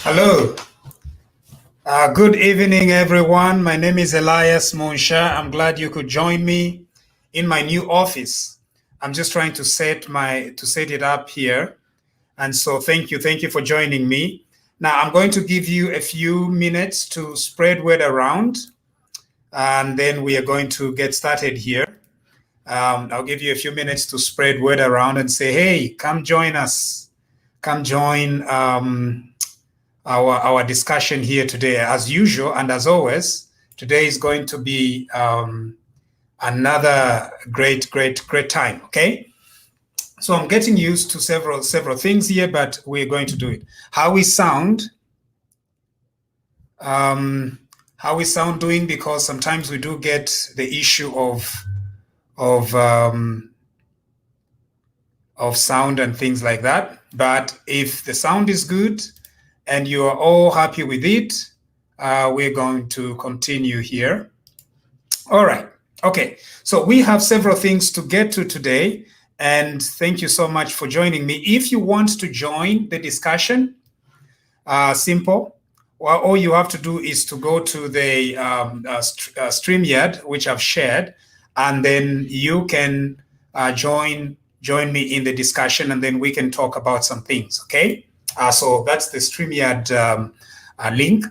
Hello. Good evening, everyone. My name is Elias Monsha. I'm glad you could join me in my new office. I'm just trying to set it up here. And so thank you for joining me. Now I'm going to give you a few minutes to spread word around, and then we are going to get started here. I'll give you a few minutes to spread word around and say, hey, come join us. Come join our discussion here today. As usual and as always, today is going to be another great time. Okay, so I'm getting used to several things here, but we're going to do it. How we sound doing, because sometimes we do get the issue of sound and things like that. But if the sound is good and you are all happy with it, we're going to continue here. All right. Okay. So we have several things to get to today, and thank you so much for joining me. If you want to join the discussion, simple. Well, all you have to do is to go to the StreamYard, which I've shared, and then you can join me in the discussion, and then we can talk about some things. Okay. So that's the StreamYard link.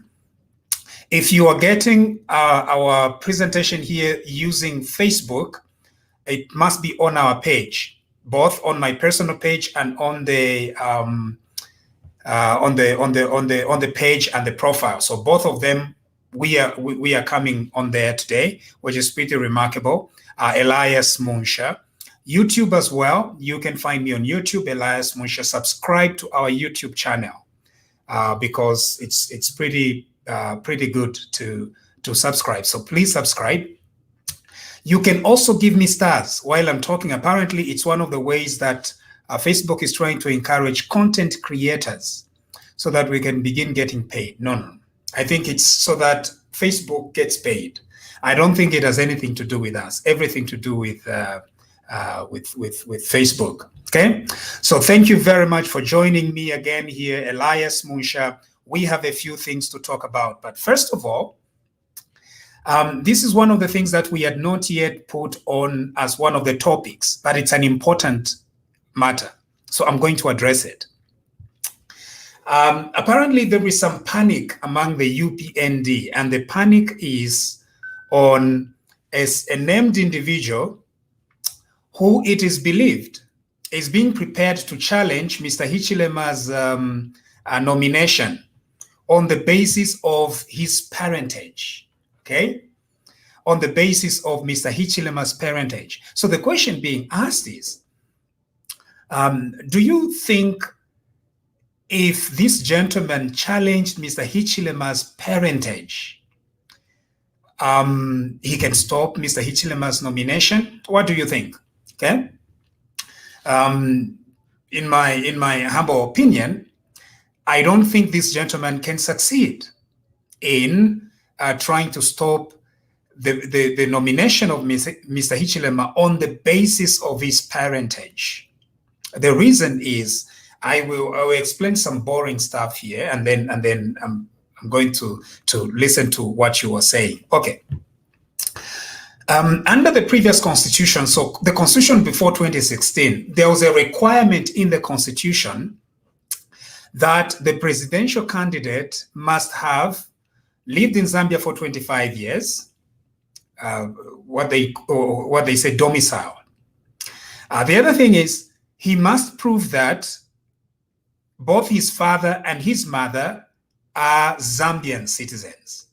If you are getting our presentation here using Facebook, it must be on our page, both on my personal page and on the page and the profile. So both of them, we are coming on there today, which is pretty remarkable. Elias Monsha. YouTube as well. You can find me on YouTube, Elias Monsha. Subscribe to our YouTube channel because it's pretty good to subscribe. So please subscribe. You can also give me stars while I'm talking. Apparently, it's one of the ways that Facebook is trying to encourage content creators so that we can begin getting paid. No. I think it's so that Facebook gets paid. I don't think it has anything to do with us. Everything to do with Facebook. Okay, so thank you very much for joining me again here, Elias Monsha. We have a few things to talk about, but first of all, this is one of the things that we had not yet put on as one of the topics, but it's an important matter, so I'm going to address it. Apparently, there is some panic among the UPND, and the panic is on a named individual who it is believed is being prepared to challenge Mr. Hichilema's nomination on the basis of his parentage, okay? On the basis of Mr. Hichilema's parentage. So the question being asked is, do you think if this gentleman challenged Mr. Hichilema's parentage, he can stop Mr. Hichilema's nomination? What do you think? Okay. In my humble opinion, I don't think this gentleman can succeed in trying to stop the nomination of Mr. Hichilema on the basis of his parentage. The reason is I will explain some boring stuff here, and then I'm going to listen to what you were saying. Okay. Under the previous constitution, so the constitution before 2016, there was a requirement in the constitution that the presidential candidate must have lived in Zambia for 25 years, what they say domicile. The other thing is he must prove that both his father and his mother are Zambian citizens.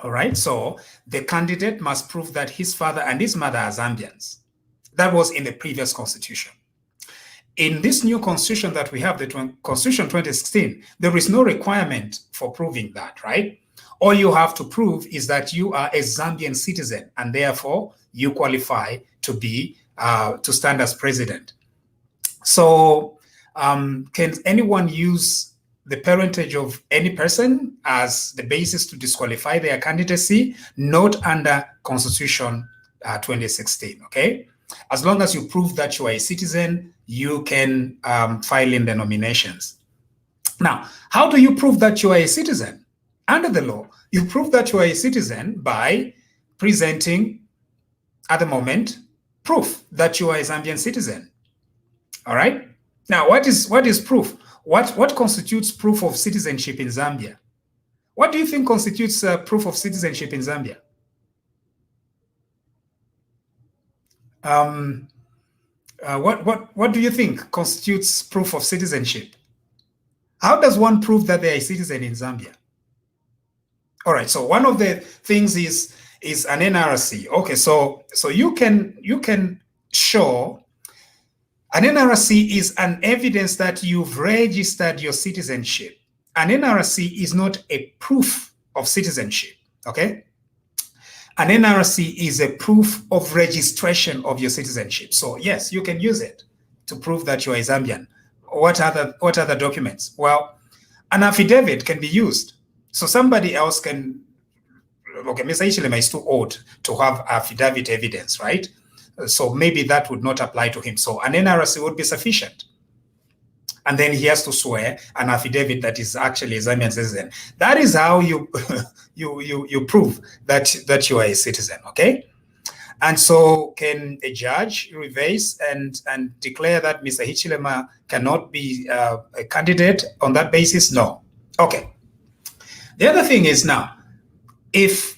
All right, so the candidate must prove that his father and his mother are Zambians. That was in the previous constitution. In this new constitution that we have, the Constitution 2016, there is no requirement for proving that, right? All you have to prove is that you are a Zambian citizen, and therefore you qualify to be to stand as president. So can anyone use the parentage of any person as the basis to disqualify their candidacy? Not under Constitution 2016, okay? As long as you prove that you are a citizen, you can file in the nominations. Now, how do you prove that you are a citizen? Under the law, you prove that you are a citizen by presenting, at the moment, proof that you are a Zambian citizen. All right? Now, what is proof? What constitutes proof of citizenship in Zambia? What do you think constitutes proof of citizenship in Zambia? What do you think constitutes proof of citizenship? How does one prove that they are a citizen in Zambia? All right, so one of the things is an NRC. Okay, so you can show an NRC is an evidence that you've registered your citizenship. An NRC is not a proof of citizenship, okay? An NRC is a proof of registration of your citizenship. So yes, you can use it to prove that you are a Zambian. What other documents? Well, an affidavit can be used. So somebody else can, okay, Mr. Ichilema is too old to have affidavit evidence, right? So maybe that would not apply to him. So an NRC would be sufficient. And then he has to swear an affidavit that is actually a Zambian citizen. That is how you you prove that you are a citizen, okay? And so can a judge reverse and declare that Mr. Hichilema cannot be a candidate on that basis? No. Okay. The other thing is now, if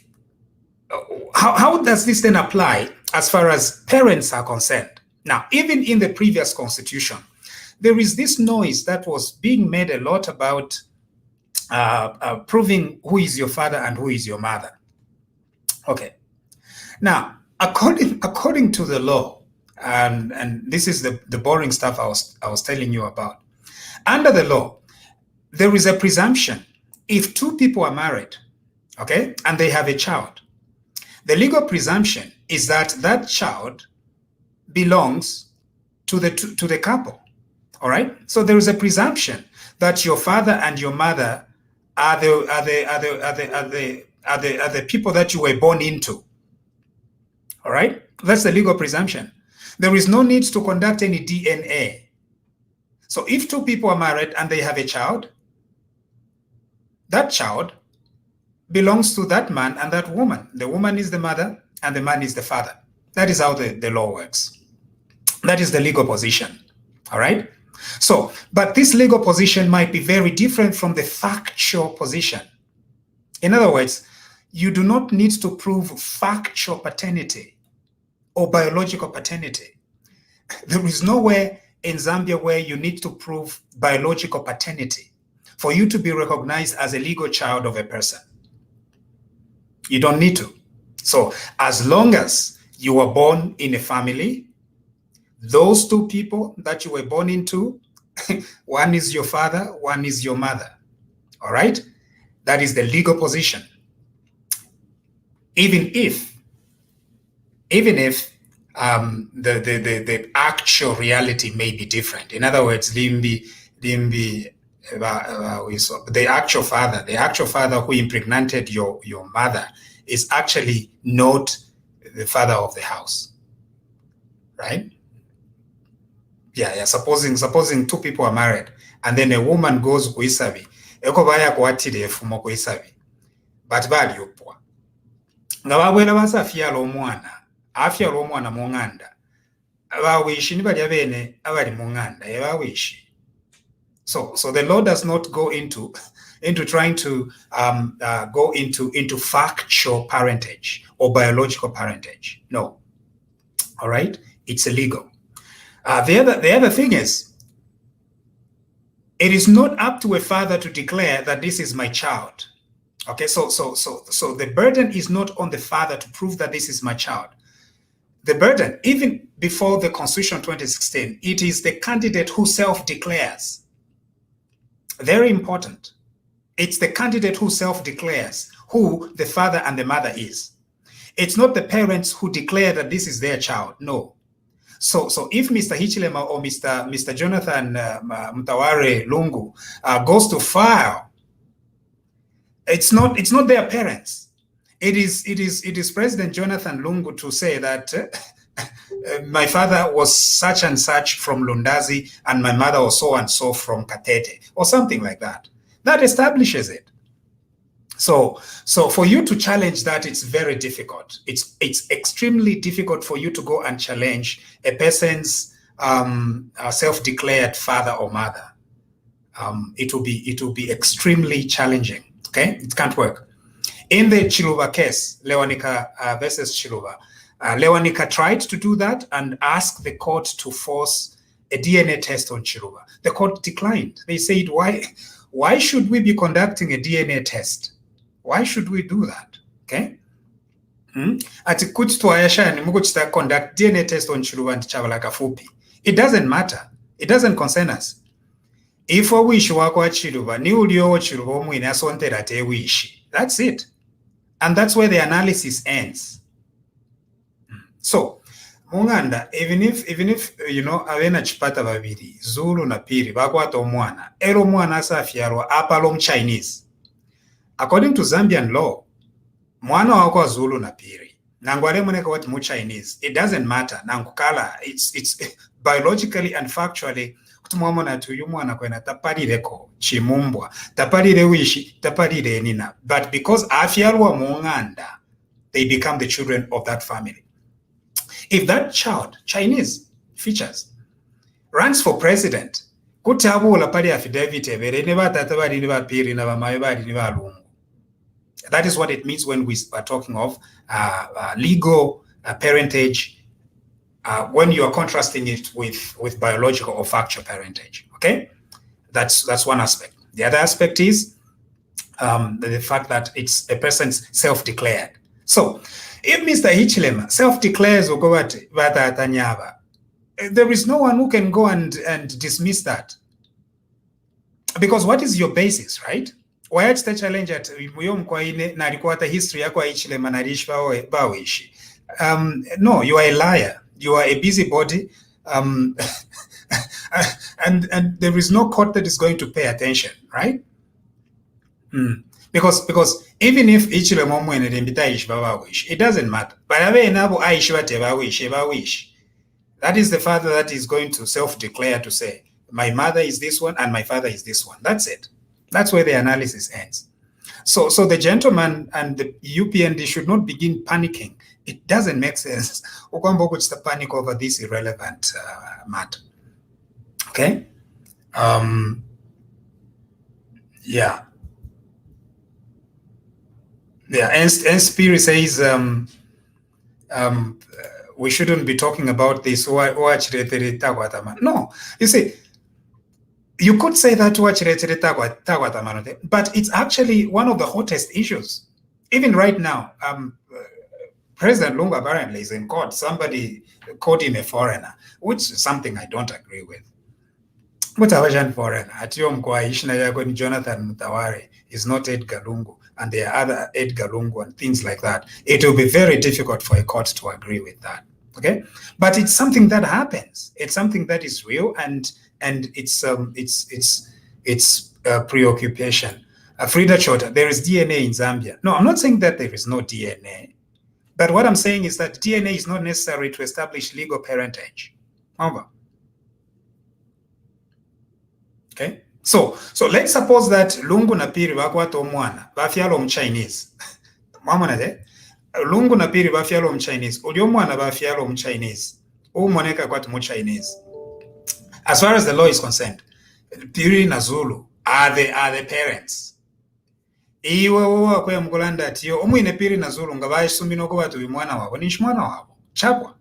how does this then apply as far as parents are concerned? Now, even in the previous constitution, there is this noise that was being made a lot about proving who is your father and who is your mother. Okay. Now, according to the law, and this is the boring stuff I was telling you about. Under the law, there is a presumption if two people are married, okay, and they have a child. The legal presumption is that that child belongs to the couple. All right. So there is a presumption that your father and your mother are the people that you were born into. All right. That's the legal presumption. There is no need to conduct any DNA. So if two people are married and they have a child, that child belongs to that man and that woman. The woman is the mother and the man is the father. That is how the law works. That is the legal position. All right. So, but this legal position might be very different from the factual position. In other words, you do not need to prove factual paternity or biological paternity. There is nowhere in Zambia where you need to prove biological paternity for you to be recognized as a legal child of a person. You don't need to. So as long as you were born in a family, those two people that you were born into, one is your father, one is your mother. All right? That is the legal position. Even if the actual reality may be different. In other words, the actual father who impregnated your mother is actually not the father of the house, right? Yeah. Supposing two people are married and then a woman goes ku isabi, ekobaya kwatire efumo ku isabi, but bali opwa. Nga babwera basafya lo mwana mu nganda. Abawishi ni bali abene abali mu nganda, abawishi. So the law does not go into trying to go into factual parentage or biological parentage. No. All right? It's illegal. The other thing is, it is not up to a father to declare that this is my child. Okay, so the burden is not on the father to prove that this is my child. The burden, even before the Constitution 2016, it is the candidate who self-declares. Very important. It's the candidate who self-declares who the father and the mother is. It's not the parents who declare that this is their child. No. So if Mr. Hichilema or Mr. Jonathan Mtaware Lungu goes to file, it's not their parents. It is President Jonathan Lungu to say that my father was such and such from Lundazi, and my mother was so and so from Katete, or something like that. That establishes it. So for you to challenge that, it's very difficult. It's extremely difficult for you to go and challenge a person's self-declared father or mother. It will be extremely challenging. Okay, it can't work. In the Chiluba case, Lewanika versus Chiluba, Lewanika tried to do that and asked the court to force a DNA test on Chiluba. The court declined. They said, why should we be conducting a DNA test? Why should we do that? Okay. Ati kuti tuayashani muku chita conduct DNA test on Chiluba and Chavala Kafupi. It doesn't matter. It doesn't concern us. If we wish wako Chiluba, ni ulio Chiluba mwini asonte rate wishi. That's it. And that's where the analysis ends. So, Munganda, even if you know, avena chipata babiri, Zulu na Piri, bakwato mwana, ero mwana safiaro apalom Chinese. According to Zambian law, mwana wako Zulu na Piri, nangwale mweneka wati mu Chinese, it doesn't matter. Nangukala, it's biologically and factually, kutumwamona tuyu mwana kwena taparireko, chimumbwa, taparire wishi, taparire nina. But because afiarwa munganda, they become the children of that family. If that child, Chinese features, runs for president, kutabula pali affidavit evere neba tatabari neba Piri neba mayobari neba lungu. That is what it means when we are talking of legal parentage, when you are contrasting it with biological or factual parentage. Okay, that's one aspect. The other aspect is the fact that it's a person's self-declared. So, if Mr. Hichilema self-declares Ogowate, there is no one who can go and dismiss that. Because what is your basis, right? Why the challenge at the history no, you are a liar. You are a busybody. And there is no court that is going to pay attention, right? Because even if Ichilema mwene dembita wish, it doesn't matter. But wish. That is the father that is going to self-declare to say, my mother is this one and my father is this one. That's it. That's where the analysis ends. So the gentleman and the UPND should not begin panicking. It doesn't make sense. To panic over this irrelevant matter. Okay? Yeah. Yeah, and Spirit says we shouldn't be talking about this. No, you see, you could say that, but it's actually one of the hottest issues. Even right now, President Lungu apparently is in court. Somebody called him a foreigner, which is something I don't agree with. But a Asian foreigner, Jonathan Mutaware is not Edgar Lungu, and there are other Edgar Lungu and things like that. It will be very difficult for a court to agree with that. Okay, but it's something that happens. It's something that is real, and it's preoccupation. Frida Chota, there is DNA in Zambia. No, I'm not saying that there is no DNA, but what I'm saying is that DNA is not necessary to establish legal parentage. Over. Okay, so let's suppose that Lungu na Piri bakwato mwana bafialo Chinese. Mama de Lungu na Piri bafialo Chinese. Ulio mwana bafialo Chinese. Moneka kwatu mu Chinese. As far as the law is concerned, Piri na Zulu are the parents. Iwe wa kwa mkulanda atiyo omwine Piri na Zulu ngabayisumino ko batu mwana wabo nishimwana wabo. Chapwa.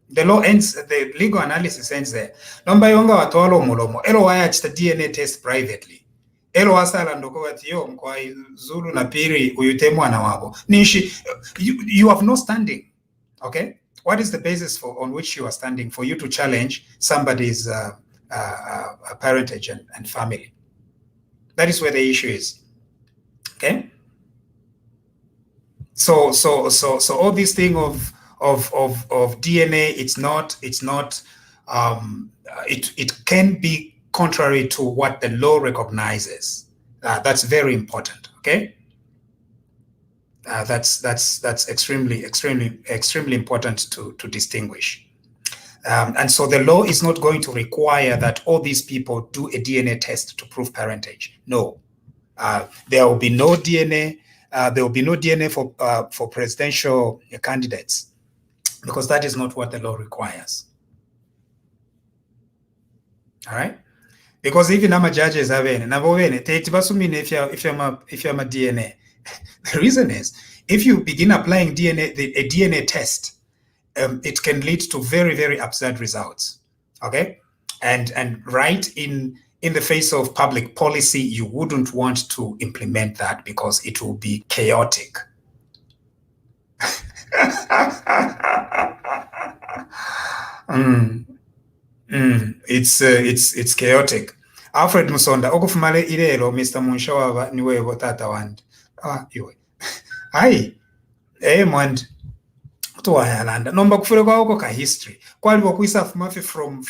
The law ends, the legal analysis ends there. Nomba yonga watolo mulomo. Elo waya chita DNA test privately. Elo wasala ndoko watiyo mkwa Zulu na Piri uyute mwana wabo. Nishi, you have no standing. Okay? What is the basis on which you are standing for you to challenge somebody's parentage and family? That is where the issue is. Okay? So all this thing of DNA, it can be contrary to what the law recognizes. That's very important. Okay. That's extremely important to distinguish. And so the law is not going to require that all these people do a DNA test to prove parentage. No, there will be no DNA. There will be no DNA for presidential candidates, because that is not what the law requires. All right, because even our judges have if you're a DNA. The reason is, if you begin applying a DNA test, it can lead to very absurd results. Okay, and right in the face of public policy, you wouldn't want to implement that because it will be chaotic. It's chaotic. Alfred Musonda okufumale ilelo Mr. Munshawaba niwe tata wandi. Iwe. Hayi. Mwandi. Tuwayalanda. Nomba kufule kwako ka history. Kwaliwo kuisa fumafi from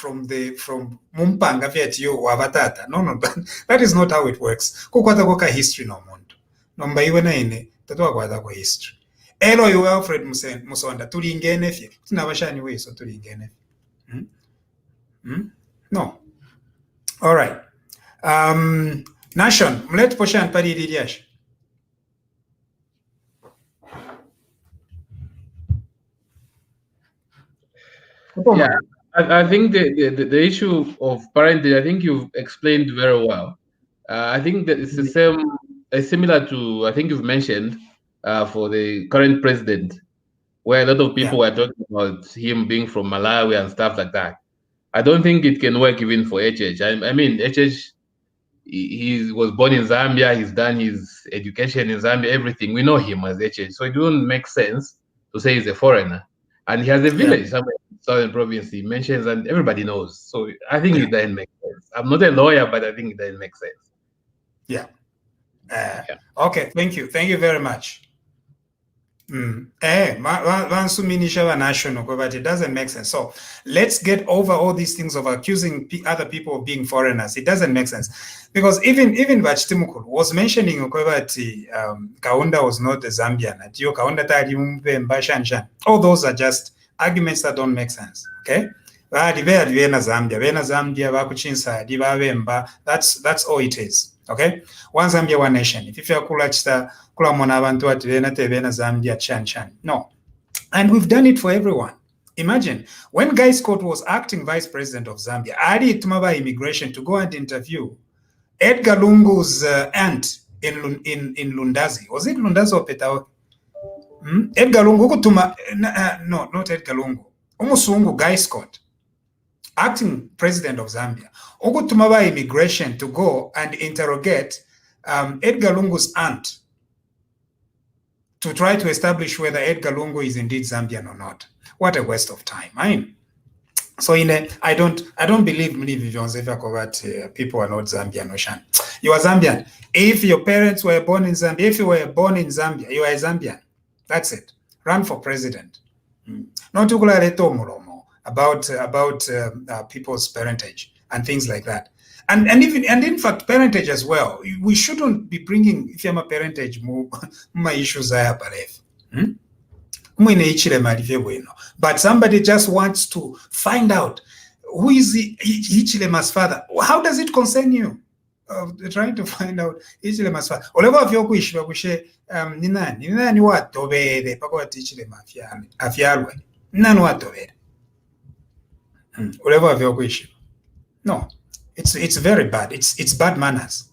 mumpanga vyeti yo wabatata. No, that is not how it works. Kukwata kwa history no muntu. Nomba iwe na ine tatuwa kwa history. Elo iwe Alfred Musonda tulingene fye. Tunabashani weso tulingene fye. No. All right. Nation, mlet poshan pari diriash. Yeah, I think the issue of parentage, I think you've explained very well. I think that it's the same, similar to, I think you've mentioned for the current president, where a lot of people were talking about him being from Malawi and stuff like that. I don't think it can work even for HH. I mean, HH, he was born in Zambia. He's done his education in Zambia, everything. We know him as HH. So it wouldn't make sense to say he's a foreigner. And he has a village somewhere in Southern Province he mentions, and everybody knows. So I think it doesn't make sense. I'm not a lawyer, but I think it doesn't make sense. Yeah. Okay, thank you. Thank you very much. But it doesn't make sense. So let's get over all these things of accusing other people of being foreigners. It doesn't make sense, because even Bachtimukul was mentioning Kaunda was not a Zambian. All those are just arguments that don't make sense. Okay, that's all it is. Okay, one Zambia, one nation. If you are no, and we've done it for everyone. Imagine when Guy Scott was acting vice president of Zambia, Adi Tumaba Immigration to go and interview Edgar Lungu's aunt in Lundazi. Was it Lundazi or Petao? Edgar Lungu no, not Edgar Lungu. Umusungu Guy Scott, acting president of Zambia. Ogutumaba Immigration to go and interrogate Edgar Lungu's aunt to try to establish whether Edgar Lungu is indeed Zambian or not. What a waste of time. So I don't believe that people are not Zambian. Ocean. You are Zambian. If your parents were born in Zambia, if you were born in Zambia, you are a Zambian. That's it. Run for president. Not about people's parentage and things like that. And in fact, parentage as well. We shouldn't be bringing if you're a parentage my issues are but somebody just wants to find out who is Hichilema's father. How does it concern you? Trying to find out Hichilema's father. Olevo afyokuishwa kushe ninani watobere pakwati Hichilema afyalwe. Nani watobere. Olevo afyokuishwa. No. It's very bad. It's bad manners.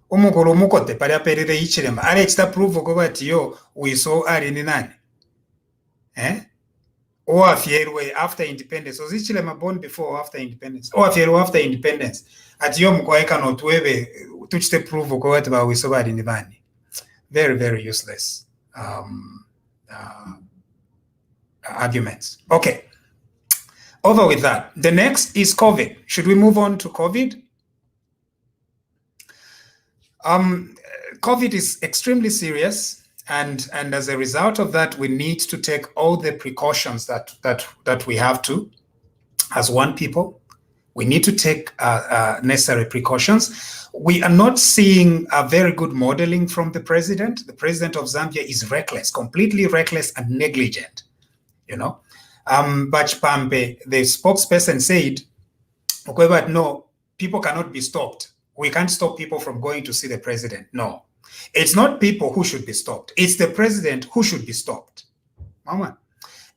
Umukote pali aperere Hichilema. Ale extra proof okobati yo wiso ali ni nani? Or afierwe after independence. So Hichilema born before or after independence. Or afierwe after independence. Ati yo mkoeka notwebe tuchite proof okobati ba wiso bali ni bani. Very, very useless arguments. Okay. Over with that. The next is COVID. Should we move on to COVID? COVID is extremely serious, and as a result of that, we need to take all the precautions that we have to, as one people, We need to take necessary precautions. We are not seeing a very good modeling from the president. The president of Zambia is reckless, completely reckless and negligent, you know. Bachpambe, the spokesperson, said, okay, but no, people cannot be stopped. We can't stop people from going to see the president. No, it's not people who should be stopped. It's the president who should be stopped. Mama.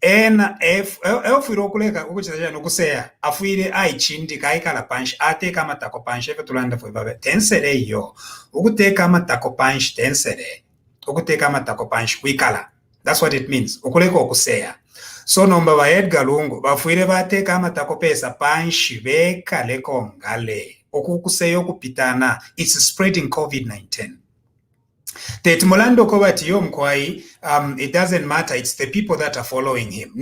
And if ukuleka ukuchitaja nokuseya afuire aichindi kaikala panshi ateka matako panshi tulanda fwe babe tensere yo ukuteka matako panshi tensere ukuteka matako panshi kwikala. That's what it means. Ukuleka okuseya. So nomba ba Edgar Lungu bafuire bateka matako pesa panshi bekale kongale okukuseya okupitana. It's spreading COVID-19. It doesn't matter, it's the people that are following him.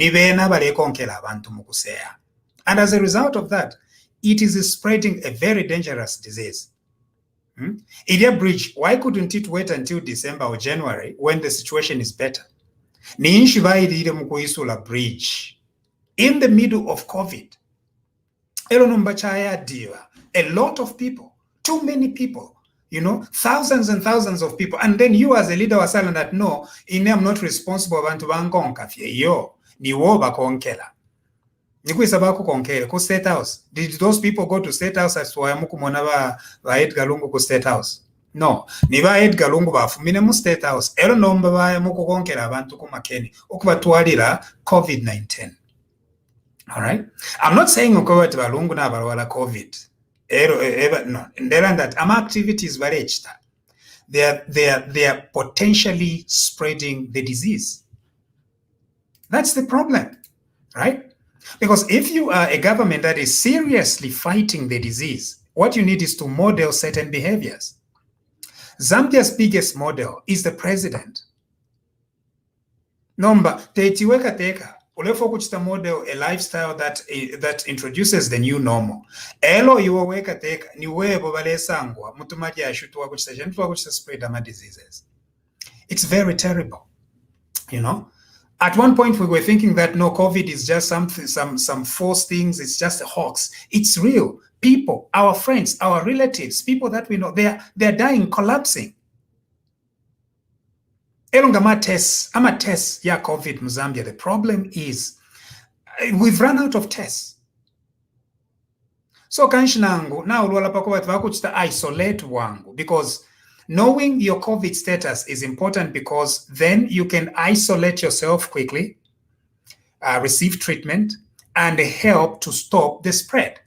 And as a result of that, it is spreading a very dangerous disease. Beirut Bridge, why couldn't it wait until December or January when the situation is better? Bridge in the middle of COVID. A lot of people, too many people. You know, thousands and thousands of people. And then you as a leader were silent that, no, I'm not responsible for Kafue. Yo, ni woba konkela. Nikuisabaku konkela, ku State House. Did those people go to State House as to Muku Monava Edgar Lungu ku State House? No. Niba Edgar Lungu bafumine mu State House. Ero nomba ba muku konkela abantu ku makeni. Okubatwalira COVID-19. All right? I'm not saying ukobati balungu na balwala COVID. No, that activities varechta. They are potentially spreading the disease. That's the problem, right? Because if you are a government that is seriously fighting the disease, what you need is to model certain behaviors. Zambia's biggest model is the president. Number tetiweka teka. Ulefo kuchita model a lifestyle that introduces the new normal. Elo yuweka teka ni webo bale sangwa mutumaji ashutuwa kuchita spread ama diseases. It's very terrible, you know. At one point we were thinking that no, COVID is just some false things. It's just a hoax. It's real. People, our friends, our relatives, people that we know, they're dying, collapsing. Elongama tests, ama tests ya COVID in Zambia. The problem is we've run out of tests. So kanshinangu now ulwala pakoba twakuchita isolate wangu, because knowing your COVID status is important, because then you can isolate yourself quickly, receive treatment, and help to stop the spread.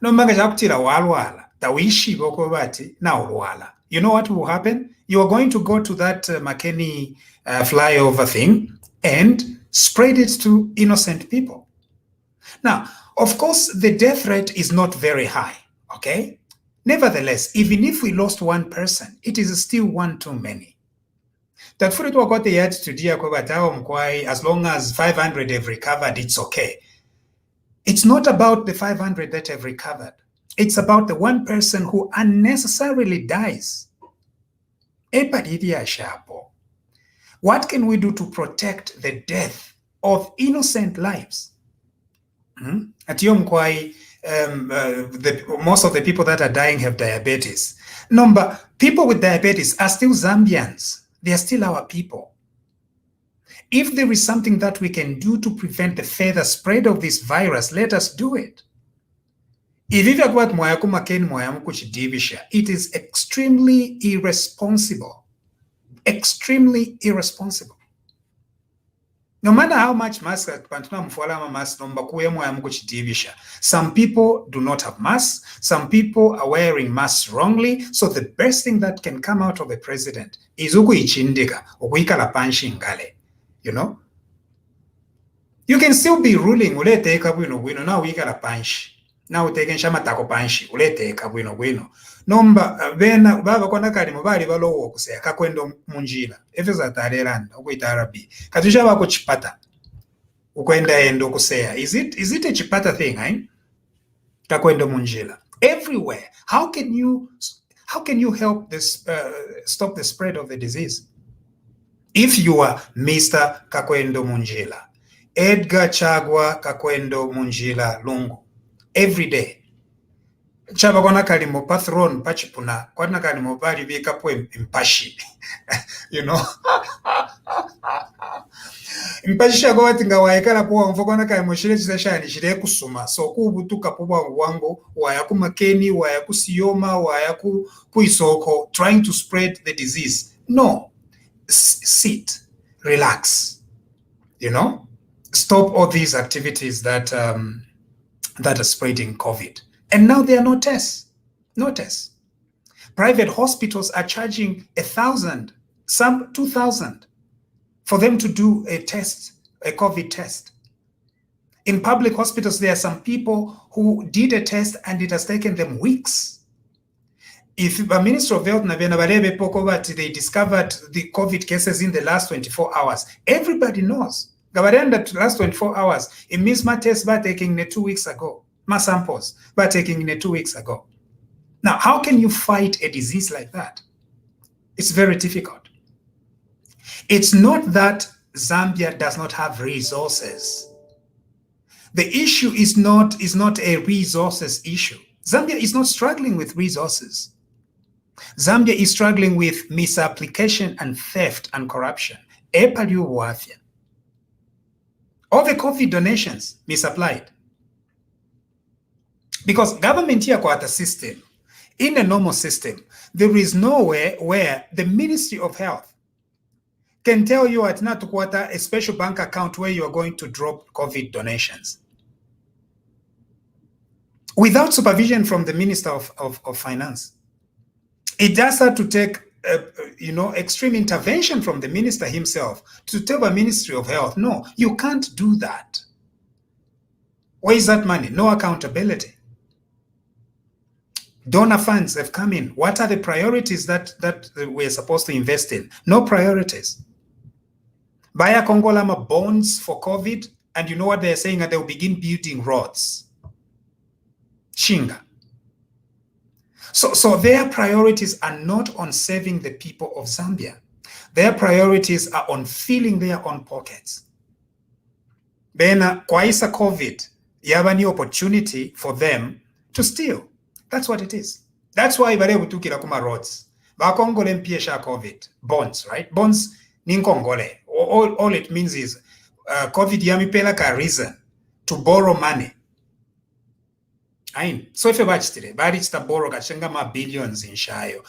No mbanga jakutira walwala tawishi bokobati na ulwala. You know what will happen? You are going to go to that Makeni flyover thing and spread it to innocent people. Now, of course, the death rate is not very high, okay? Nevertheless, even if we lost one person, it is still one too many. That for it got the yet to Mkwai, as long as 500 have recovered, it's okay. It's not about the 500 that have recovered. It's about the one person who unnecessarily dies. What can we do to protect the death of innocent lives? At Yomkwai, most of the people that are dying have diabetes. People with diabetes are still Zambians. They are still our people. If there is something that we can do to prevent the further spread of this virus, let us do it. It is extremely irresponsible. Extremely irresponsible. No matter how much masks, some people do not have masks. Some people are wearing masks wrongly. So the best thing that can come out of the president is you know. You can still be ruling. Now we got a punch. Now taking shamatako panshi uleteka bwino nomba bena baba kona kali mubali balowo kusea kakwendo munjira efeza tarelanda okuita arabi katusha bako chipata ukwenda endo kusea. Is it a chipata thing, eh? Kakwendo munjira everywhere. How can you help this stop the spread of the disease? If you are Mr. Kakwendo Munjila, Edgar Chagwa Kakwendo Munjila Lungu, every day. Chaba kwana kalimo pathron pachipuna kwana kalimo bali bikapo impashi. You know. Mpashisha kwa tinga waekala po mfokona kalimo shile chishani shile kusuma. So kubutuka poba wango wayaku makeni wayaku siyoma wayaku kuisoko trying to spread the disease. No. Sit, relax. You know, stop all these activities that that are spreading COVID. And now there are no tests. No tests. Private hospitals are charging 1,000, some 2,000 for them to do a test, a COVID test. In public hospitals, there are some people who did a test and it has taken them weeks. If the Minister of Health, they discovered the COVID cases in the last 24 hours, everybody knows. That last 24 hours, it means my test by taking it 2 weeks ago. My samples by taking it 2 weeks ago. Now, how can you fight a disease like that? It's very difficult. It's not that Zambia does not have resources. The issue is not a resources issue. Zambia is not struggling with resources. Zambia is struggling with misapplication and theft and corruption. All the COVID donations misapplied. Because government here got a system. In a normal system, there is nowhere where the Ministry of Health can tell you at Natukwata a special bank account where you are going to drop COVID donations. Without supervision from the Minister of Finance. It does have to take extreme intervention from the minister himself to tell the Ministry of Health, no, you can't do that. Where is that money? No accountability. Donor funds have come in. What are the priorities that we're supposed to invest in? No priorities. Buy Kongolama bonds for COVID, and you know what they're saying? That they'll begin building roads. Chinga. So their priorities are not on saving the people of Zambia. Their priorities are on filling their own pockets. Then, kwaisa COVID, you have any opportunity for them to steal. That's what it is. That's why we took roads. Bakongole mpiesha COVID. Bonds, right? Bonds ninkongole. All it means is COVID yamipela ka reason to borrow money. So if you watch today, to borrow kachanga billions in shayo.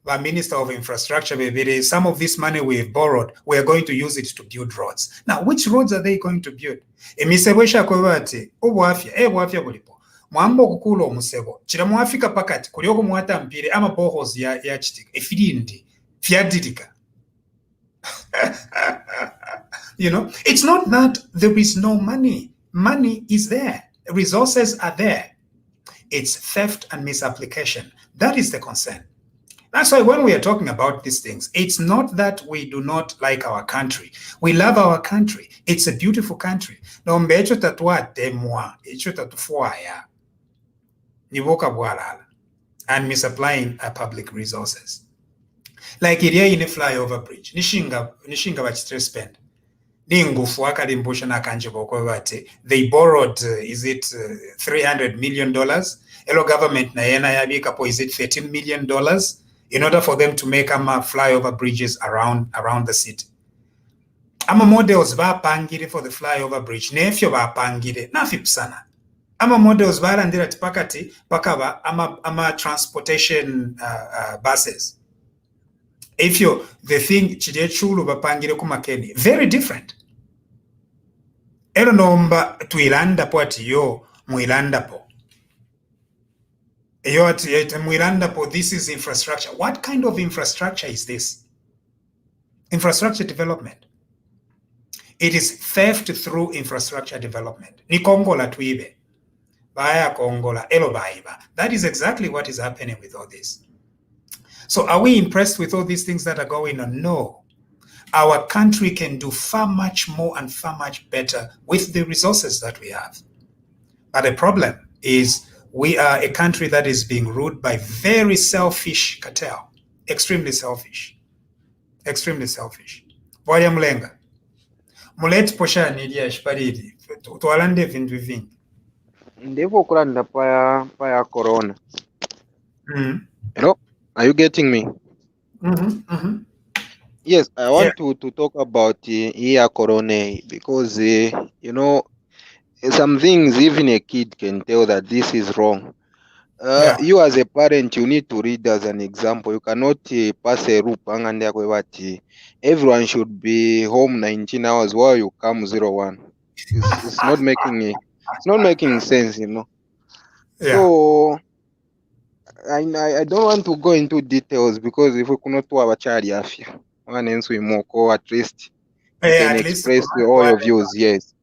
The Minister of Infrastructure, some of this money we've borrowed, we are going to use it to build roads. Now, which roads are they going to build? Emisebwesha kwebati, obwafya bulipo. Mwambo kukulo musebo. Chira mwafika pakati, kulioko mwata mpire, ama bohos ya chitika. Efirindi, fiadidika. You know, it's not that there is no money. Money is there. Resources are there. It's theft and misapplication. That is the concern. That's why when we are talking about these things, it's not that we do not like our country. We love our country. It's a beautiful country. And misapplying public resources. Like here in a flyover bridge, nishinga bachitre spend. They borrowed, is it $300 million? Hello government na yena yabikapo, is it $13 million? In order for them to make flyover bridges around the city. Models ba pangire for the flyover bridge. Nefyo ba pangire na fipsana. Models ba landira tipakati pakaba transportation buses. If you the thing chide chulu ba pangire kumakeni, very different. Ero nomba tuilanda po ati yo muilanda po. This is infrastructure. What kind of infrastructure is this? Infrastructure development. It is theft through infrastructure development. Ni Kongola tuibe. Baya Kongola, elo baiba. That is exactly what is happening with all this. So are we impressed with all these things that are going on? No. Our country can do far much more and far much better with the resources that we have. But the problem is we are a country that is being ruled by very selfish cartel. Extremely selfish. Extremely selfish. Boya mulenga. Mulet posha nidia shparidi. Tualande vindu vingi. Ndevo kulanda paya corona. Mm. Hello, are you getting me? Yes, I Yeah. want to talk about here corona because you know, some things even a kid can tell that this is wrong. Yeah. You as a parent, you need to read as an example. You cannot pass a rule that everyone should be home 19 hours while you come 01. It's not making it's not making sense, you know. Yeah. So I don't want to go into details because if we cannot do our child afya, one ends we more or at least you Yeah, can at least express all your views, yes.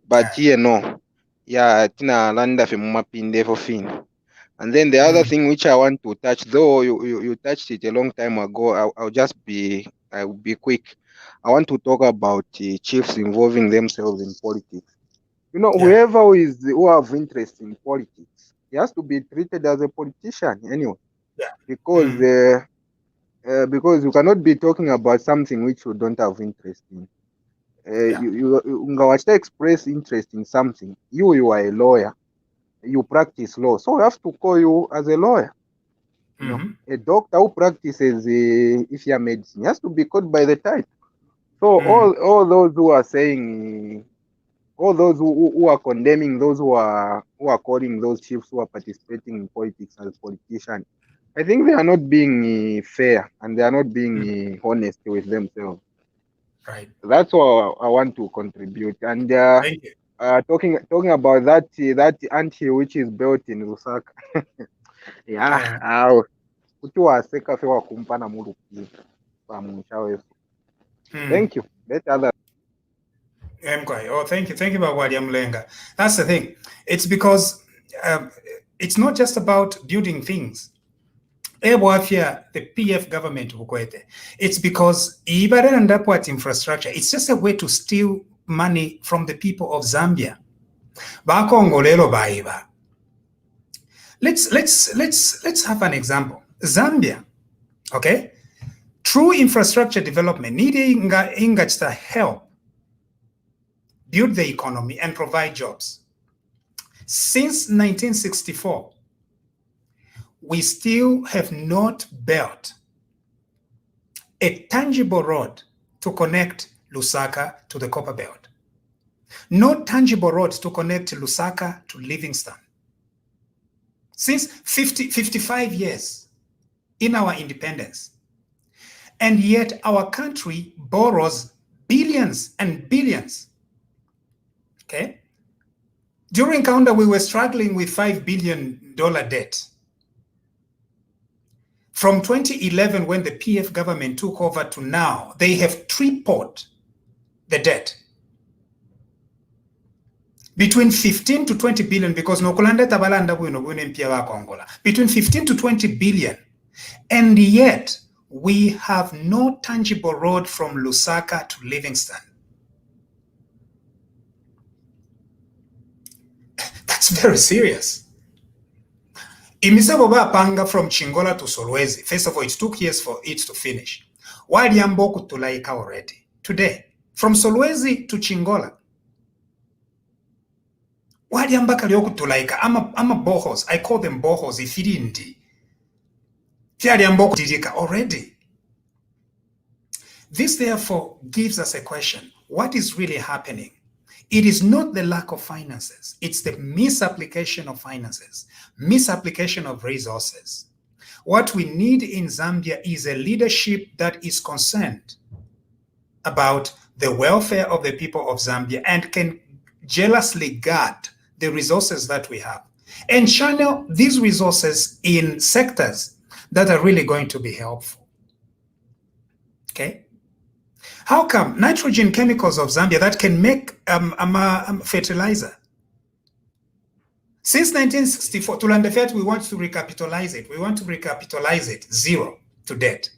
But yeah. here no. Yeah, tina landa fe mumapinde for fin. And then the other thing which I want to touch, though you touched it a long time ago, I will be quick. I want to talk about chiefs involving themselves in politics. You know, Yeah. whoever who have interest in politics, he has to be treated as a politician anyway, Yeah. because you cannot be talking about something which you don't have interest in. Yeah. You express interest in something. You are a lawyer. You practice law, so we have to call you as a lawyer. You know, a doctor who practices if you are medicine has to be called by the title. So all those who are saying, all those who are condemning those who are calling those chiefs who are participating in politics as politicians, I think they are not being fair and they are not being honest with themselves. Right. That's what I want to contribute. And Thank you. talking about that anthill which is built in Lusaka. Yeah, kuti waseka sewakumpa na mulupira pamusha wefu. Thank you. Let other. Oh, thank you. Thank you, Bagwadi Mlenga. That's the thing. It's because it's not just about building things. The PF government, it's because at infrastructure, it's just a way to steal money from the people of Zambia. Let's have an example. Zambia, okay? True infrastructure development needing to help build the economy and provide jobs. Since 1964, we still have not built a tangible road to connect Lusaka to the Copper Belt. No tangible road to connect Lusaka to Livingston. Since 55 years in our independence. And yet our country borrows billions and billions. Okay? During Kaunda, we were struggling with $5 billion debt. From 2011, when the PF government took over to now, they have tripled the debt. Between 15 to 20 billion, because Nokulanda Tabalanda Kongola, between 15 to 20 billion. And yet, we have no tangible road from Lusaka to Livingston. That's very serious. Imisabo Panga from Chingola to Solwezi, first of all, it took years for it to finish. Why Diamboku to Laika already? Today, from Solwezi to Chingola. Why Diambaka Lyoku to Laika? I'm a bohos. I call them bohos if it didn't. Already. This therefore gives us a question. What is really happening? It is not the lack of finances. It's the misapplication of finances, misapplication of resources. What we need in Zambia is a leadership that is concerned about the welfare of the people of Zambia and can jealously guard the resources that we have and channel these resources in sectors that are really going to be helpful. Okay? How come nitrogen chemicals of Zambia that can make fertilizer? Since 1964, Tulandefet, we want to recapitalize it. We want to recapitalize it, zero to debt.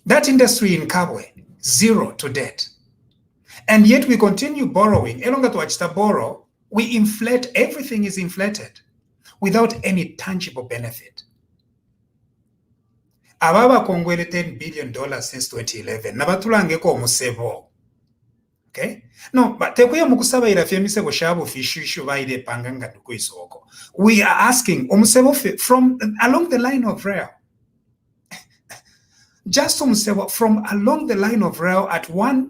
That industry in Kabwe, zero to debt. And yet we continue borrowing. Elonga to achita borrow, we inflate, everything is inflated without any tangible benefit. Ababa kongwele $10 billion since 2011. Nabatulangeko musebo. Okay? No, but tekuya mukusaba irafye misebo shabu fishishu baide panganga dukuisoko. We are asking from along the line of rail. Just from along the line of rail at $1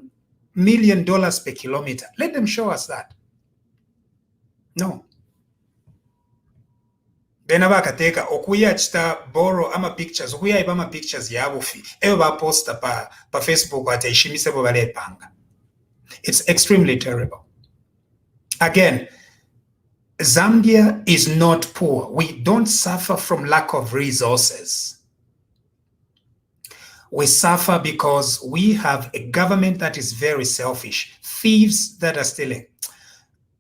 million per kilometer. Let them show us that. No. Bena bakateka okuya chita borrow ama pictures okuya ibama pictures yabufi ebe ba posta pa Facebook ate ishimise bo bale panga. It's extremely terrible. Again, Zambia is not poor. We don't suffer from lack of resources. We suffer because we have a government that is very selfish, thieves that are stealing.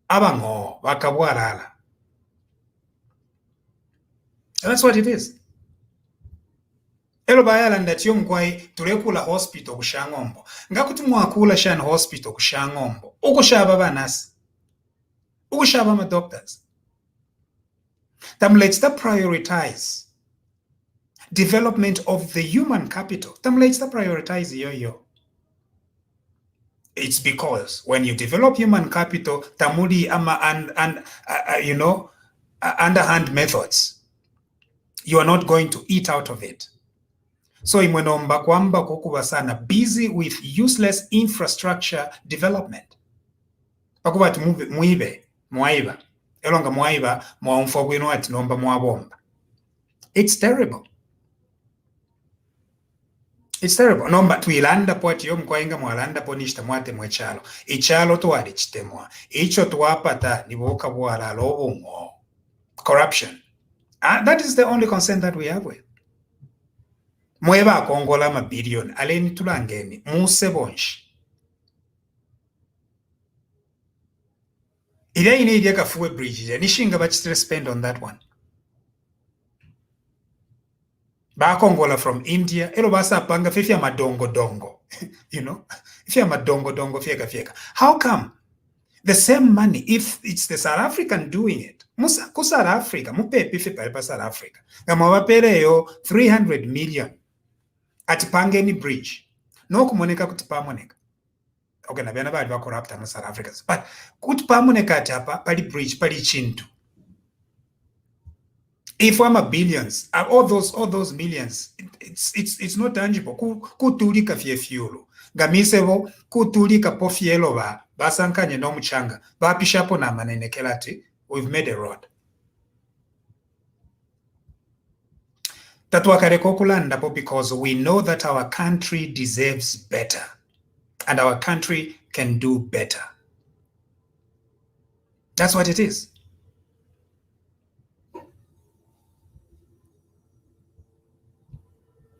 Abango bakabwarala. That's what it is. Elo bayalanda tiyo mkwai turekula hospital kushangombo. Ngakuti mwakula shan hospital kushangombo. Ukushaba banasi. Ukushaba ma doctors. Let's prioritize development of the human capital. Let's prioritize yo. It's because when you develop human capital, tamudi ama underhand methods, you are not going to eat out of it. So imwenomba kwamba kukuba sana busy with useless infrastructure development. Pakuba muibe, mwaiba. Elonga mwaiba, mwaumfogwino ati nomba mwabomba. It's terrible. It's terrible. Nomba tuilanda po ati mkwainga mwalanda po nishita mwate mwechalo. Ichalo tuwali chitemwa. Icho tuwapata niboka buwala lobungo. Corruption. That is the only concern that we have with. Mweba kongola mabilion aleni tulangeni muse bonshi. Ida ine idia Kafue Bridge nishinga bachitire spend on that one. Ba kongola from India elo basa panga fifia madongo dongo. You know, fifia madongo dongo fieka. How come the same money, if it's the South African doing it, musa ku South Africa mupe pife pa South Africa ngamawapere yo 300 million ati pangeni bridge no kumoneka kuti pamoneka. Okay, na bana bali ba corrupt na South Africans, but kuti pamoneka ati apa pali bridge pali chintu. If I'm a billions, all those millions, it's not tangible. Kutulika fie fiulu. Gamisebo kutulika po fielo ba basankanye no mchanga. Ba pishapo na manenekelati. We've made a road. Tatuakare kokulanda po because we know that our country deserves better, and our country can do better. That's what it is.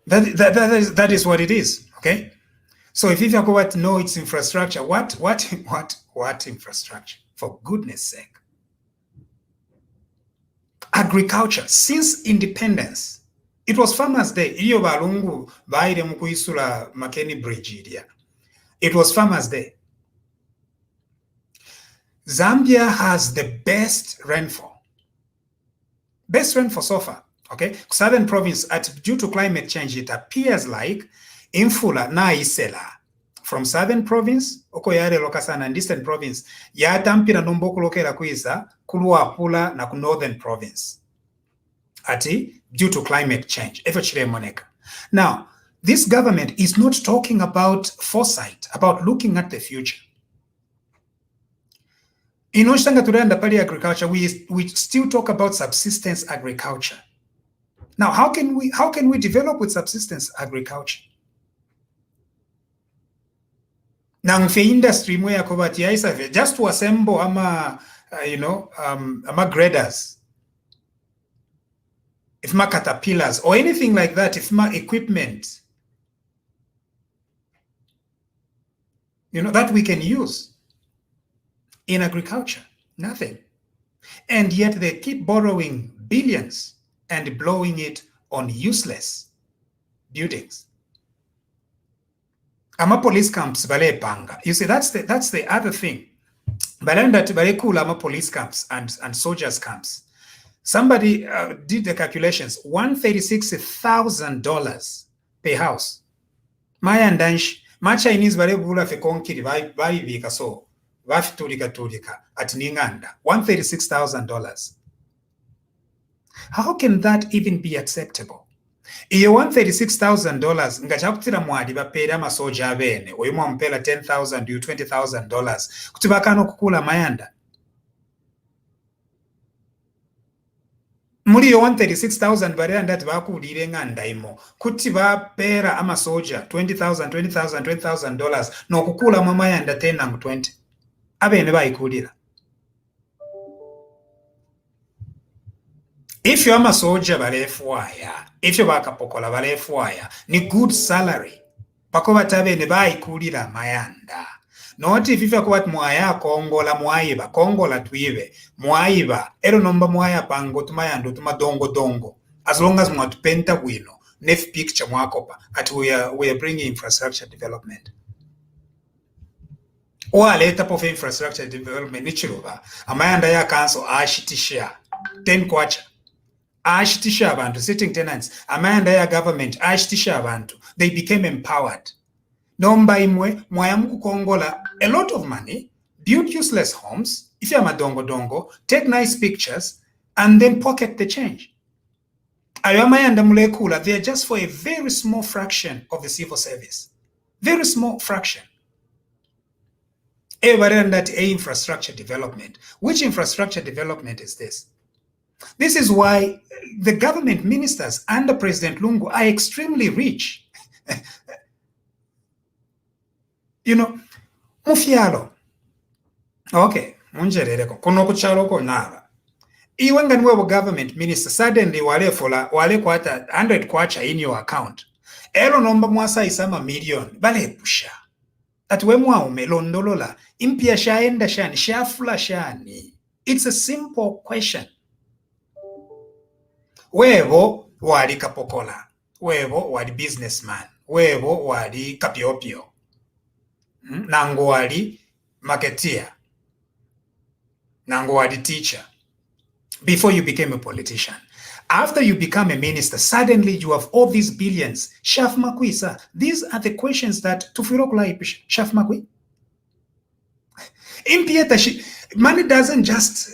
That is what it is. Okay. So if you talk about no, it's infrastructure. What infrastructure? For goodness sake. Agriculture since independence. It was Farmers' Day. Iyo balungu baire mukuisula Makeni Bridge idia. It was Farmers' Day. Zambia has the best rainfall. Best rainfall so far. Okay, southern province, due to climate change, it appears like infula na isela from southern province, okoyare lokasana and eastern province, ya tampira nomboko lokera kuisa kulua pula na northern province. Due to climate change. Now, this government is not talking about foresight, about looking at the future. In agriculture, we still talk about subsistence agriculture. Now, how can we develop with subsistence agriculture? Now, for industry, just to assemble ama graders, if ma caterpillars or anything like that, if ma equipment, that we can use in agriculture, nothing. And yet they keep borrowing billions and blowing it on useless buildings. Ama police camps bale panga. You see, that's the other thing. Balanda bale kula ama police camps and soldiers camps. Somebody did the calculations. $136,000 per house. Maya ma Chinese bale bula fe konkiri bali bika so tulika at ninganda $136,000. How can that even be acceptable? Iyo $136,000 ngachakutira mwadi bapera masoja abene oyimwa mpela $10,000 you $20,000 kuti bakano kukula mayanda. Muri yo $136,000 bari andati bakulire nganda imo kuti bapera amasoja $20,000 no kukula mamayanda 10 nangu 20 abene bayikulira. If you're a soldier balefwaya, if you're a pokola balefwaya, ni good salary. Pakoba tabe ne bayikulira mayanda. Not if you're kwat mwaya kongola mwaiba, kongola tuive, mwaiba, ero nomba mwaya pango tumayando dongo. As long as mwatupenta wino, nef picture mwakopa, at we are bringing infrastructure development. Or later of infrastructure development, nichiruba, amayanda ya council ashitisha, 10 kwacha. Ashitisha abantu, sitting tenants, amanda ya government, ashitisha abantu, they became empowered. Nomba imwe, mwayamuku kongola, a lot of money, build useless homes, if you're dongo, take nice pictures, and then pocket the change. Ayamayanda mulekula, they are just for a very small fraction of the civil service. Very small fraction. That infrastructure development. Which infrastructure development is this? This is why the government ministers under President Lungu are extremely rich. You know, mufialo. Okay, munjerereko. Kono kuchalo ko naba. Iwenga nwewo government minister suddenly wale kwata 100 kwacha in your account. Elo nomba mwasa isama million. Bale pusha. Atwe mwaume londolola. Impia shaenda shani. Shafula shani. It's a simple question. Wevo wali kapokola, wevo wali businessman, wevo wali kapiopio, nango wali marketeer, nango wali teacher, before you became a politician. After you become a minister, suddenly you have all these billions. Shaf makui, sir. These are the questions that tufirokula ipish. Shaf makui. Money doesn't just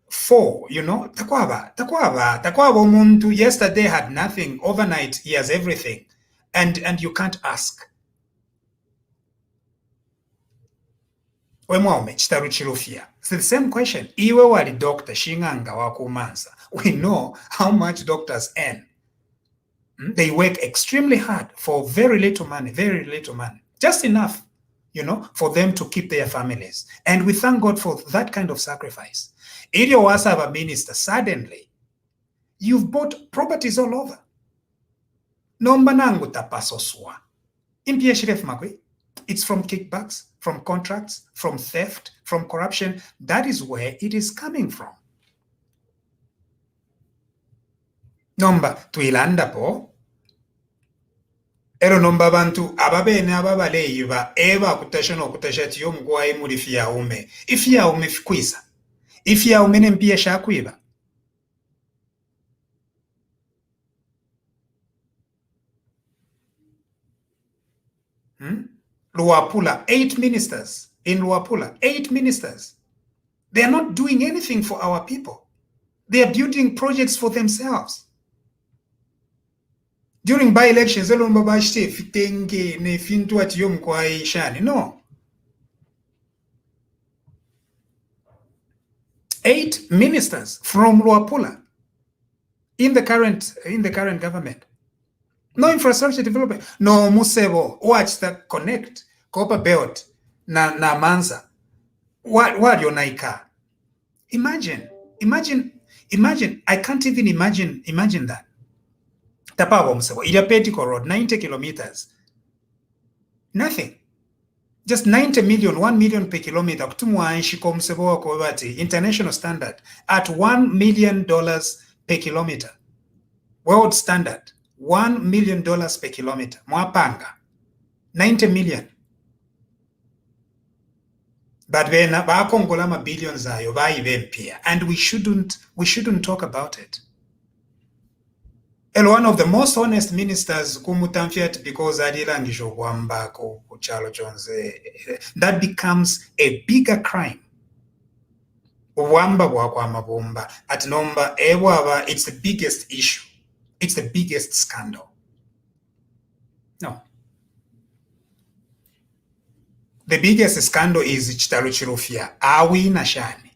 fall, you know. Takwaba muntu yesterday had nothing, overnight he has everything, and you can't ask. It's the same question. Iwe wali doctor shinganga wakumanza. We know how much doctors earn. They work extremely hard for very little money, just enough, you know, for them to keep their families. And we thank God for that kind of sacrifice. If you was a minister, suddenly you've bought properties all over. Nomba nangu tapasoswa. Impia shiref makwe. It's from kickbacks, from contracts, from theft, from corruption. That is where it is coming from. Nomba tuilanda po. Ero nomba bantu ababene ababale iba eba kutasha tiyo mgwa imuri fia ume. Ifia ume fikuisa. Ifia ume nempia shakuiba. Luapula, 8 ministers in Luapula, 8 ministers. They are not doing anything for our people. They are building projects for themselves. During by-elections, no. 8 ministers from Luapula in the current government. No infrastructure development. No Musebo. Watch that connect. Copper belt. Na Manza. What your Naika? Imagine. I can't even imagine that. Tapawa Musebo. Ilapetiko Road, 90 kilometers. Nothing. Just 90 million, 1 million per kilometer. International standard at $1 million per kilometer. World standard. $1 million per kilometer. Mwapanga. 90 million. But when bakongolama billions ayo, and we shouldn't talk about it. And one of the most honest ministers kumutamfiat because adilangisho wamba ku chalo chonze, that becomes a bigger crime. Wamba bwa mabumba at nomba ewaba, it's the biggest issue. It's the biggest scandal. No. The biggest scandal is Chitalo Chirufia. Awi Nashani.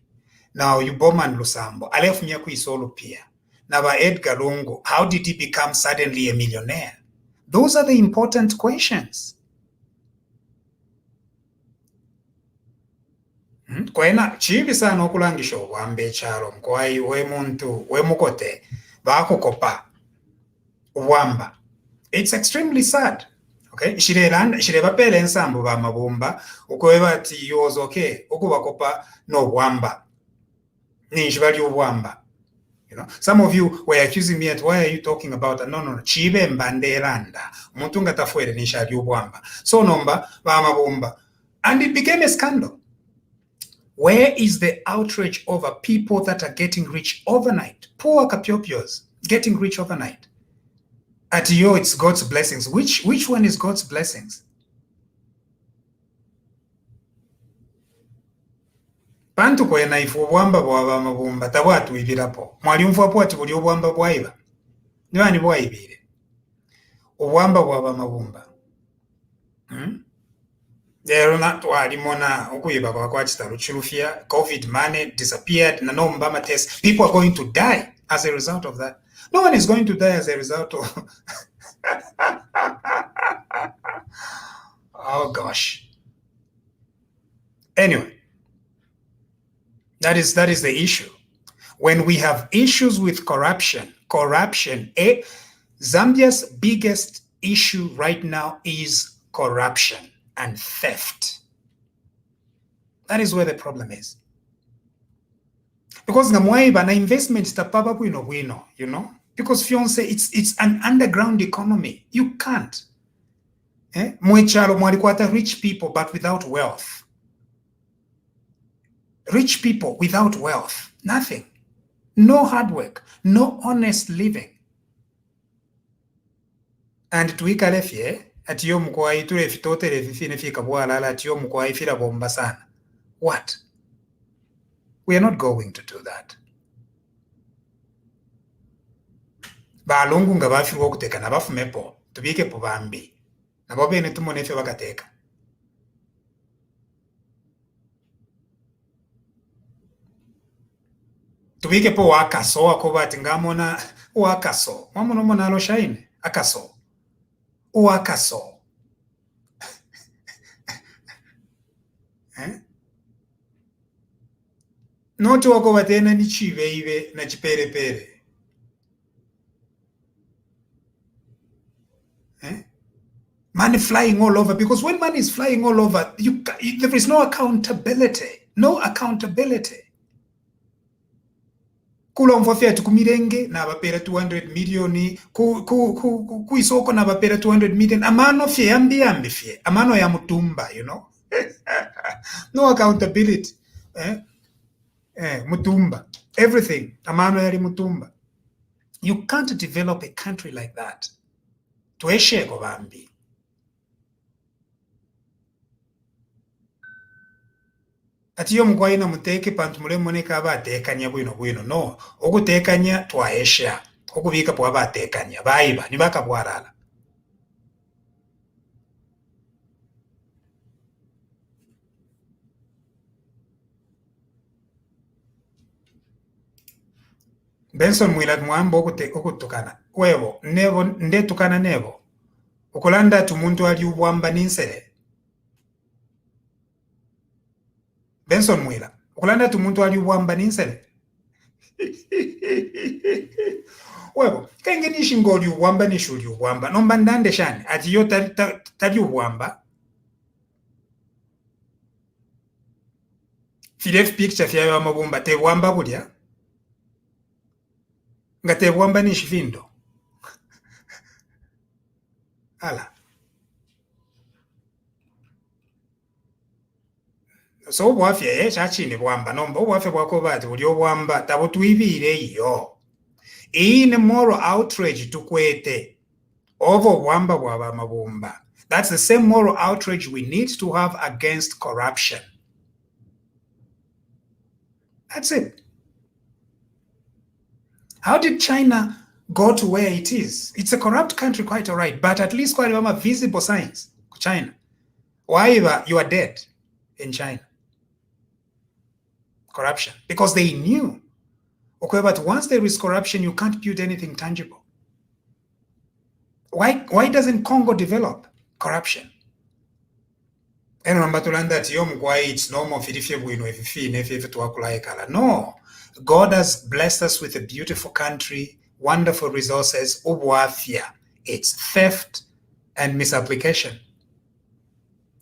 Now you Boman Lusambo. Alef Nyaku Isolo Pia. Now Edgar Lungu. How did he become suddenly a millionaire? Those are the important questions. Kwena chibisa nokulangisho wambe chalo mkwai we muntu we mukote bako kopa wamba. It's extremely sad. Okay, shireba pele ensambu ba mabumba ukoeba ti yoz okay ukubakopa no wamba ni shibali wamba. You know, some of you were accusing me at why are you talking about no chibe mbandelanda muntu ngatafuere ni shali wamba. So nomba ba mabumba, and it became a scandal. Where is the outrage over people that are getting rich overnight? Poor Kapiopios getting rich overnight. At yo, it's God's blessings. Which one is God's blessings? Pantu kwena ifu wamba bwa mabumba tabatu ibirapo. Mwali mfuapo ati buli obwamba bwaiba. Niwani bwaibire. Obwamba bwa mabumba. They're not walimona ukuiba kwa chitalo chirufia. COVID money disappeared. Nanomba test. People are going to die as a result of that. No one is going to die as a result of oh gosh. Anyway, that is the issue. When we have issues with corruption, Zambia's biggest issue right now is corruption and theft. That is where the problem is. Because ngamwaiba na investment tapaba bwino, you know? Because fiance, it's an underground economy. You can't. Mwechalo mwalikwata rich people but without wealth. Rich people without wealth. Nothing. No hard work. No honest living. And tuikalefye ati yo mkwai tule fitotere fifine fika bwalala ati yo mkwai fira bomba sana. What? We are not going to do that. Balungu nga bafiwa okuteka nabafumepo tubike po bambi nabo bene tumonefe bakateka. Tubike po wakaso akobati ngamona wakaso mwamono mona alo shine akaso wakaso Noti wako batena ni chive ive na chipere pere. Money flying all over, because when money is flying all over, there is no accountability. No accountability. Kula mfafia tukumirenge na bapera 200 million ku isoko na bapera 200 million amano fie ambi fie amano ya mutumba, you know. No accountability. Mutumba. Everything amano yali mutumba. You can't develop a country like that. Tueshe ko bambi. Ati yo mkwai muteke pantu mulemoneka abatekanya bwino no okutekanya twaesha okubika po abatekanya baiba nibaka bwarala. Benson Mwila mwambo okutukana wevo nevo ndetukana nevo okulanda tumuntu ali ubwamba ninsere. Benson Mwila okulanda tumuntu ali ubwamba ninsere. Wevo kenge nishingoli ubwamba nishuli ubwamba nomba ndande shani ati yo tali ubwamba. Filef picture fya ya mabumba te ubwamba bulya ngate ubwamba nishifindo. Ala. So obwafya chachine bwamba nomba obwafya bwako bati buli obwamba tabo tuibire iyo. in moral outrage to kwete over wamba waba mabumba. That's the same moral outrage we need to have against corruption. That's it. How did China go to where it is? It's a corrupt country, quite all right, but at least quite a visible signs. China. Why you are dead in China? Corruption. Because they knew. Okay, but once there is corruption, you can't build anything tangible. Why doesn't Congo develop? Corruption. And it's normal. No. God has blessed us with a beautiful country, wonderful resources. It's theft and misapplication.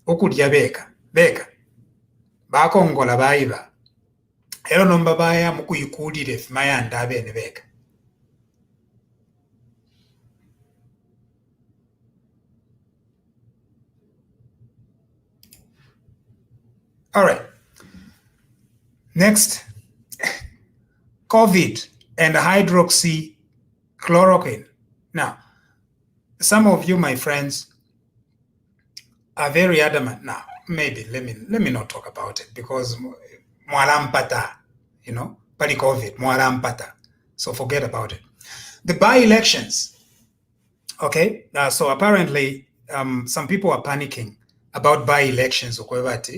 Okudya beka bakongola bayiba ero nomba baya mukuyikudire fimaya ndabe ne beka. All right. Next, COVID and hydroxychloroquine. Now, some of you, my friends, are very adamant. Now, maybe let me not talk about it because mwalampata, pali COVID, mwalampata. So forget about it. The by-elections. Okay, so apparently some people are panicking about by-elections. What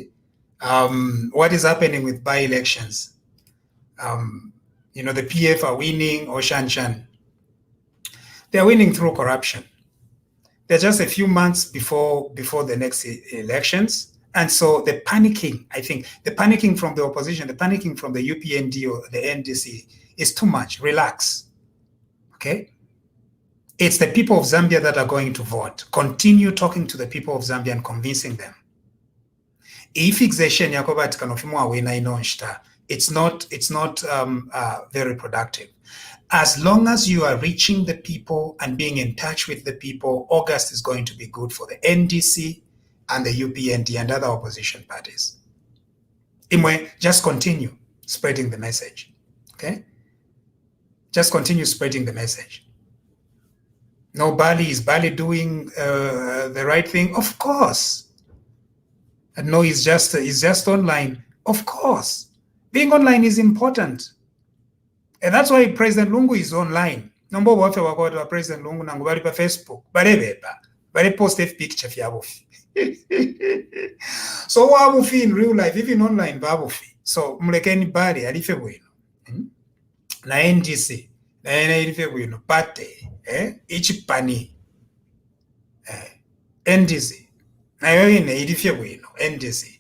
is happening with by-elections? The PF are winning or Shanshan. They're winning through corruption. They're just a few months before the next elections. And so the panicking, I think, the panicking from the opposition, the panicking from the UPND or the NDC is too much. Relax. Okay? It's the people of Zambia that are going to vote. Continue talking to the people of Zambia and convincing them. It's not very productive. As long as you are reaching the people and being in touch with the people, August is going to be good for the NDC and the UPND and other opposition parties. Imwe, just continue spreading the message, okay? Just continue spreading the message. Is Bali doing the right thing? Of course. And no, he's just online. Of course. Being online is important. And that's why President Lungu is online. Number one, President Lungu nangu bali pa Facebook. Bale post a picture fyabufi. So wabufi in real life, even online babufi. So mulekeni bali alife bwino. Na NGC. Na alife bwino. Pate. Each pani. NDC. Na yoyine alife bwino. NDC.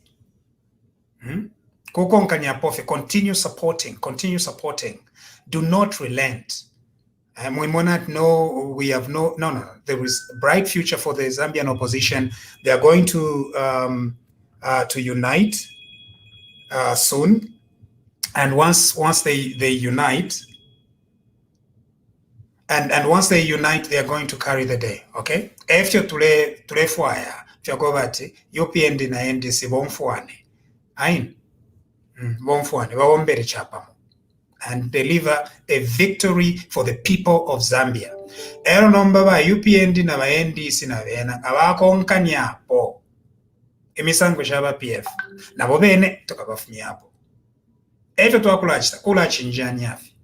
Continue supporting. Do not relent. We may not know, there is a bright future for the Zambian opposition. They are going to unite soon. And once they unite, and once they unite, they are going to carry the day, okay? After Beirut Fire, UPND na NDC bomfuane. Ain. Bomfuane, wawombere chapamo. And deliver a victory for the people of Zambia. Ero nomba ba UPND na ba NDC na bena abakonkanyapo emisango shaba PF na bobene tokabafunyapo eto twakulachita kulachinjani afi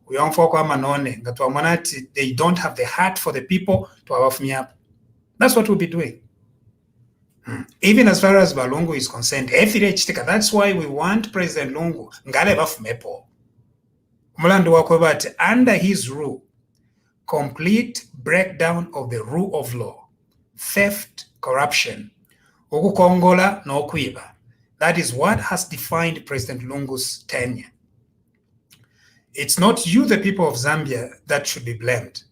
uyomfo kwa manone ngatwamana ati they don't have the heart for the people twabafunyapo. That's what we'll be doing. Even as far as Balungu is concerned, that's why we want President Lungu ngale bafumepo. Under his rule, complete breakdown of the rule of law, theft, corruption, okukongola no kwiba. That is what has defined President Lungu's tenure. It's not you, the people of Zambia, that should be blamed.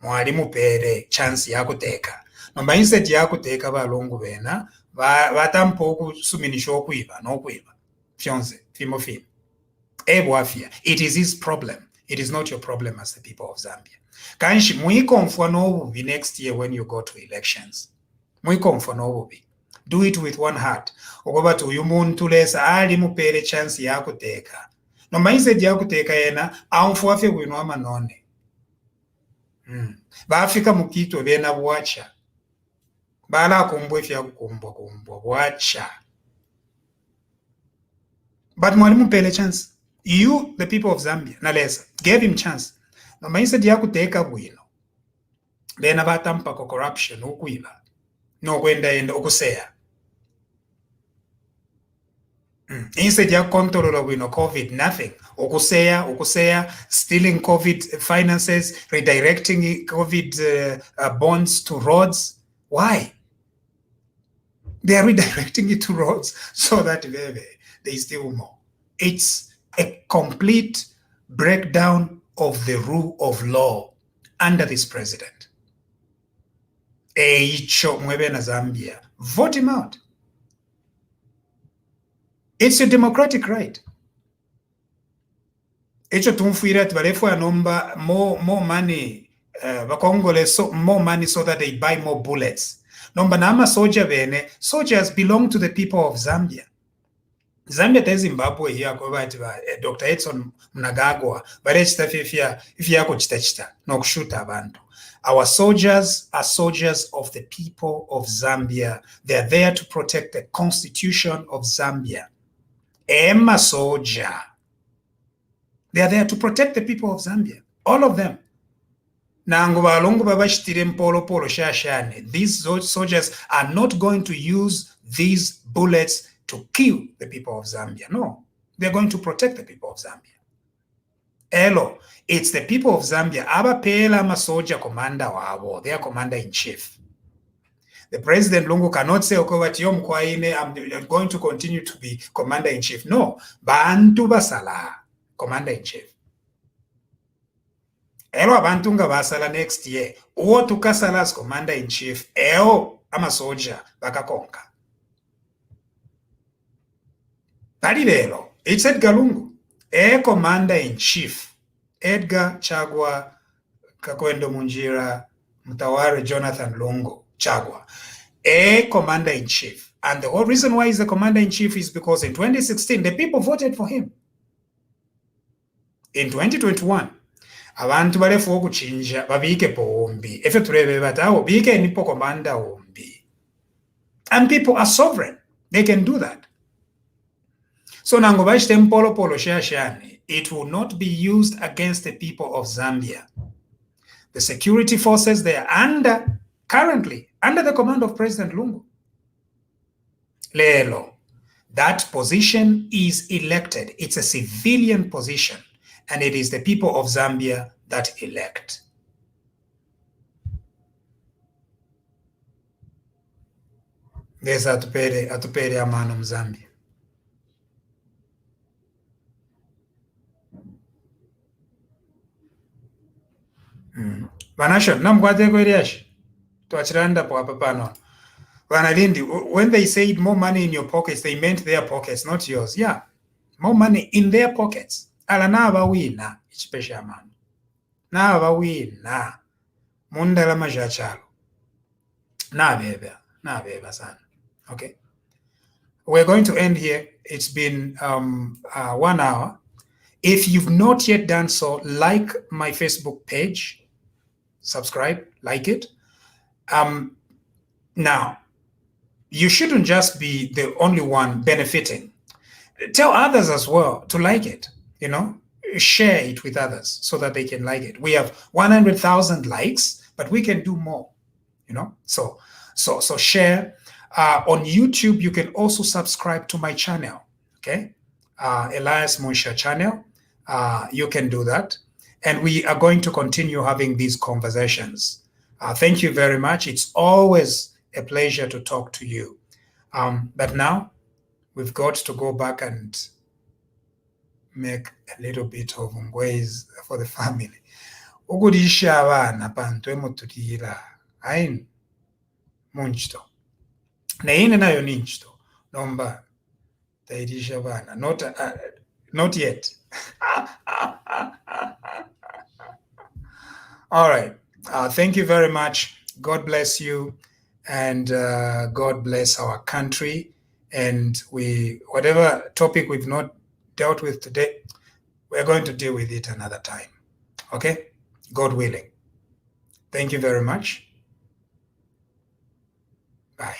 Mwalimu pere chance yakuteka. Nomba instead yakuteka balungu bena, batampo okusuminisha okwiba no kwiba. Fionze, fimofim. It is his problem. It is not your problem as the people of Zambia. Kanshi muikomfwa nobubi next year when you go to elections. Muikomfwa nobubi. Do it with one heart. Okobatu uyu muntu lesa ali mupere chance yakuteka. No mindset yakuteka yena amfwa fe bwino amanone. Baafrika mukito bena bwacha bala kumbwe fya kumbwa bwacha. But mwalimu pele chance. You, the people of Zambia, nalesa, gave him chance. No mindset ya kuteka bwino. Bena batampa ko corruption ukwiba. No kwenda enda okuseya. Instead ya control bwino COVID, nothing. Okuseya, stealing COVID finances, redirecting COVID bonds to roads. Why? They are redirecting it to roads so that they steal more. It's a complete breakdown of the rule of law under this president. Eicho mwebena Zambia. Vote him out. It's your democratic right. Eicho tumfuira tibalefu anomba more money, more money so that they buy more bullets. Nomba nama soldiers belong to the people of Zambia. Zambia te Zimbabwe here kwabati ba Dr. Edson Mnangagwa barechita ifya ko chita no kushuta abantu. Our soldiers are soldiers of the people of Zambia. They are there to protect the constitution of Zambia. Emma soldier. They are there to protect the people of Zambia. All of them. These soldiers are not going to use these bullets to kill the people of Zambia. No, they're going to protect the people of Zambia. Hello, it's the people of Zambia. Abapela masoja commander wabo, their commander-in-chief. The President Lungu cannot say, okay, I'm going to continue to be commander-in-chief. No, Bantu basala, commander-in-chief. Elo abantu nga basala next year. Uwo tukasala as commander-in-chief. Ama soldier bakakonka. Tali lelo. It's Edgar Lungu. Commander-in-chief. Edgar Chagwa Kakwendo Munjira Mutaware Jonathan Lungu Chagwa. Commander-in-chief. And the whole reason why he's the commander-in-chief is because in 2016, the people voted for him. In 2021, abantu balefu okuchinja babike pombi efe turebe batawo bike nipo komanda ombi, and people are sovereign, they can do that. So nango bashite mpolo shashani, it will not be used against the people of Zambia. The security forces, they are currently under the command of President Lungu. Lelo, that position is elected. It's a civilian position. And it is the people of Zambia that elect. There's atupere amano Mzambia. Banasho, namkwate kweriashi. Tuachiranda po apapano. Vanalindi, when they said more money in your pockets, they meant their pockets, not yours. Yeah, more money in their pockets. Ala naba wina ichipesha amano. Naba wina mundala majachalo. Na beba sana. Okay. We're going to end here. It's been 1 hour. If you've not yet done so, like my Facebook page, subscribe, like it. Now, you shouldn't just be the only one benefiting. Tell others as well to like it. Share it with others so that they can like it. We have 100,000 likes, but we can do more, So share. On YouTube, you can also subscribe to my channel, okay? Elias Munsha channel. You can do that. And we are going to continue having these conversations. Thank you very much. It's always a pleasure to talk to you. But now, we've got to go back and make a little bit of ngways for the family. Ukudisha abana pantu emutulira ayin munchito. Na yine nayo ninchito. Nomba taidisha abana. Not yet. All right. Thank you very much. God bless you, and God bless our country. And whatever topic we've not dealt with today, we're going to deal with it another time. Okay? God willing. Thank you very much. Bye.